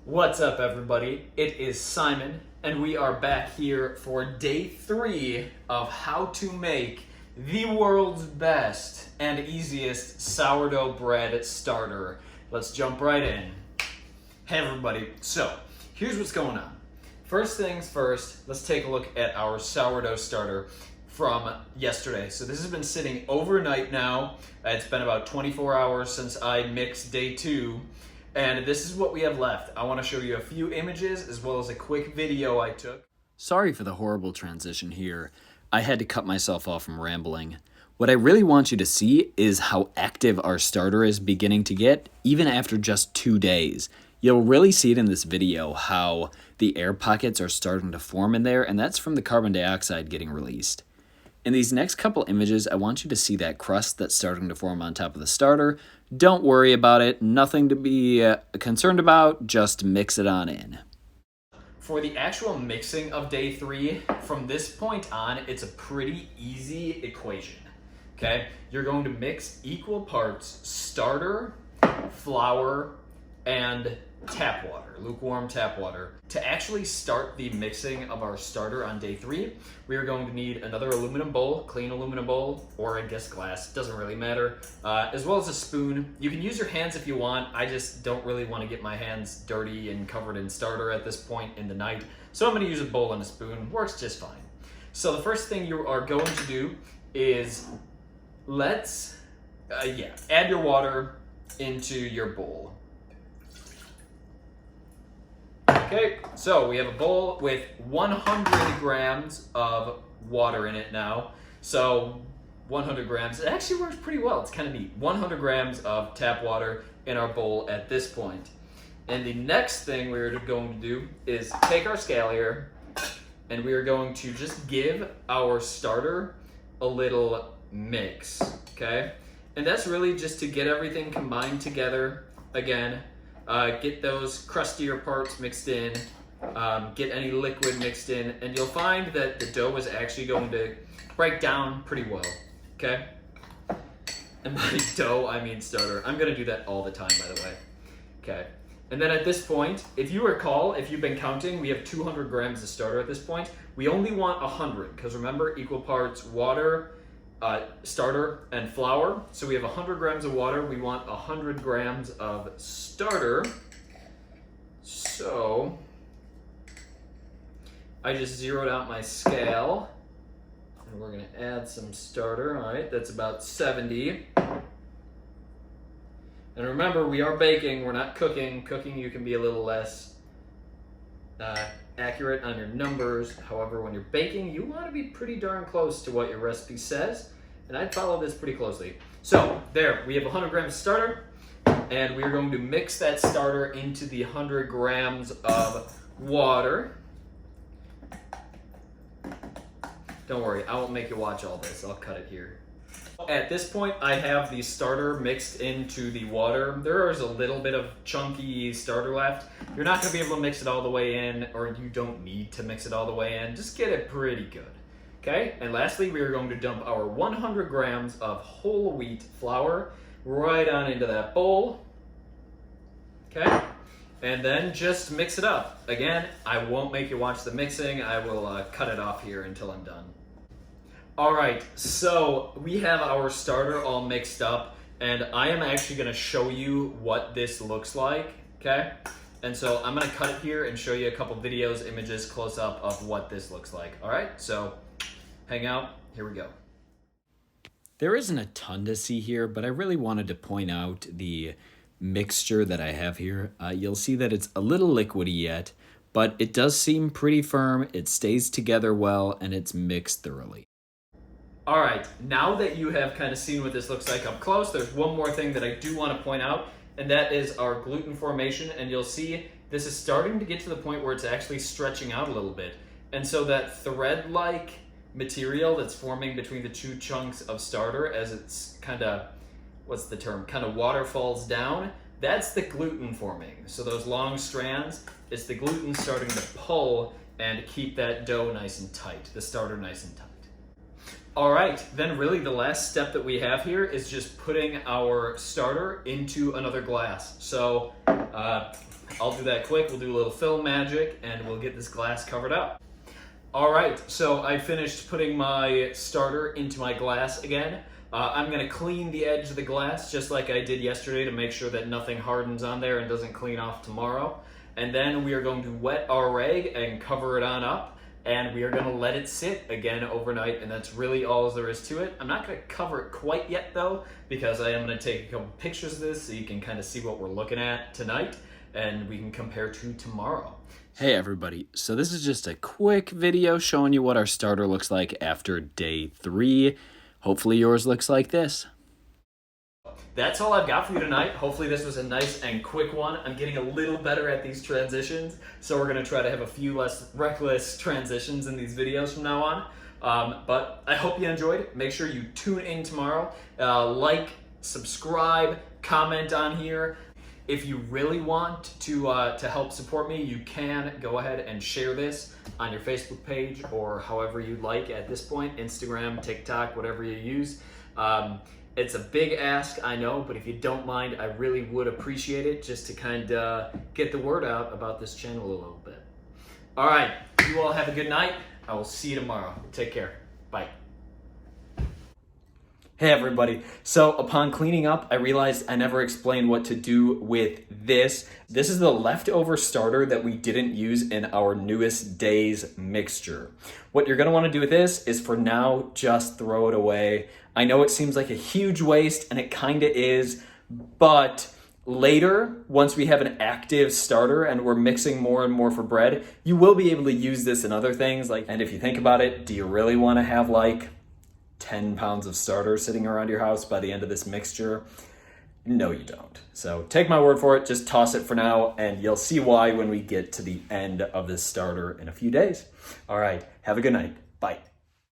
What's up, everybody? It is Simon, and we are back here for day 3 of how to make the world's best and easiest sourdough bread starter. Let's jump right in. Hey, everybody. So, here's what's going on. First things first, let's take a look at our sourdough starter from yesterday. So this has been sitting overnight now. It's been about 24 hours since I mixed day 2. And this is what we have left. I want to show you a few images as well as a quick video I took. Sorry for the horrible transition here. I had to cut myself off from rambling. What I really want you to see is how active our starter is beginning to get, even after just 2 days. You'll really see it in this video, how the air pockets are starting to form in there, and that's from the carbon dioxide getting released. In these next couple images, I want you to see that crust that's starting to form on top of the starter. Don't worry about it, nothing to be concerned about, just mix it on in. For the actual mixing of day 3, from this point on, it's a pretty easy equation, okay? You're going to mix equal parts starter, flour, and tap water, lukewarm tap water. To actually start the mixing of our starter on day 3, we are going to need another aluminum bowl, clean aluminum bowl, or I guess glass, doesn't really matter, as well as a spoon. You can use your hands if you want. I just don't really want to get my hands dirty and covered in starter at this point in the night, so I'm going to use a bowl and a spoon. Works just fine. So the first thing you are going to do is add your water into your bowl. Okay, so we have a bowl with 100 grams of water in it now. So 100 grams, it actually works pretty well. It's kind of neat. 100 grams of tap water in our bowl at this point. And the next thing we're going to do is take our scale here, and we are going to just give our starter a little mix, okay? And that's really just to get everything combined together again. Get those crustier parts mixed in, get any liquid mixed in, and you'll find that the dough is actually going to break down pretty well, okay? And by dough, I mean starter. I'm gonna do that all the time, by the way, okay? And then at this point, if you recall, if you've been counting, we have 200 grams of starter at this point. We only want 100, because remember, equal parts water, starter, and flour. So we have 100 grams of water. We want 100 grams of starter. So I just zeroed out my scale, and we're gonna add some starter. All right, that's about 70. And remember, we are baking, we're not cooking. Cooking, you can be a little less accurate on your numbers. However, when you're baking, you want to be pretty darn close to what your recipe says, and I'd follow this pretty closely. So there, we have 100 grams of starter, and we're going to mix that starter into the 100 grams of water. Don't worry, I won't make you watch all this. I'll cut it here. At this point, I have the starter mixed into the water. There is a little bit of chunky starter left. You're not going to be able to mix it all the way in, or you don't need to mix it all the way in. Just get it pretty good. Okay? And lastly, we are going to dump our 100 grams of whole wheat flour right on into that bowl. Okay? And then just mix it up. Again, I won't make you watch the mixing. I will cut it off here until I'm done. All right, so we have our starter all mixed up, and I am actually gonna show you what this looks like, okay? And so I'm gonna cut it here and show you a couple videos, images, close up of what this looks like. All right, so hang out, here we go. There isn't a ton to see here, but I really wanted to point out the mixture that I have here. You'll see that it's a little liquidy yet, but it does seem pretty firm, it stays together well, and it's mixed thoroughly. All right, now that you have kind of seen what this looks like up close, there's one more thing that I do want to point out, and that is our gluten formation. And you'll see this is starting to get to the point where it's actually stretching out a little bit. And so that thread-like material that's forming between the two chunks of starter as it's kind of, what's the term, kind of waterfalls down, that's the gluten forming. So those long strands, it's the gluten starting to pull and keep that dough nice and tight, the starter nice and tight. All right, then really the last step that we have here is just putting our starter into another glass. So I'll do that quick. We'll do a little film magic and we'll get this glass covered up. All right, so I finished putting my starter into my glass again. I'm gonna clean the edge of the glass just like I did yesterday to make sure that nothing hardens on there and doesn't clean off tomorrow. And then we are going to wet our rag and cover it on up. And we are gonna let it sit again overnight, and that's really all there is to it. I'm not gonna cover it quite yet though, because I am gonna take a couple pictures of this so you can kind of see what we're looking at tonight, and we can compare to tomorrow. Hey everybody, so this is just a quick video showing you what our starter looks like after day 3. Hopefully yours looks like this. That's all I've got for you tonight. Hopefully this was a nice and quick one. I'm getting a little better at these transitions, so we're gonna try to have a few less reckless transitions in these videos from now on. But I hope you enjoyed it. Make sure you tune in tomorrow. Like, subscribe, comment on here. If you really want to help support me, you can go ahead and share this on your Facebook page or however you'd like at this point, Instagram, TikTok, whatever you use. It's a big ask, I know, but if you don't mind, I really would appreciate it just to kind of get the word out about this channel a little bit. All right, you all have a good night. I will see you tomorrow. Take care. Bye. Hey everybody, so upon cleaning up, I realized I never explained what to do with this. This is the leftover starter that we didn't use in our newest day's mixture. What you're gonna wanna do with this is for now, just throw it away. I know it seems like a huge waste, and it kinda is, but later, once we have an active starter and we're mixing more and more for bread, you will be able to use this in other things. And if you think about it, do you really wanna have like 10 pounds of starter sitting around your house by the end of this mixture? No, you don't. So take my word for it, just toss it for now, and you'll see why when we get to the end of this starter in a few days. All right, have a good night. Bye.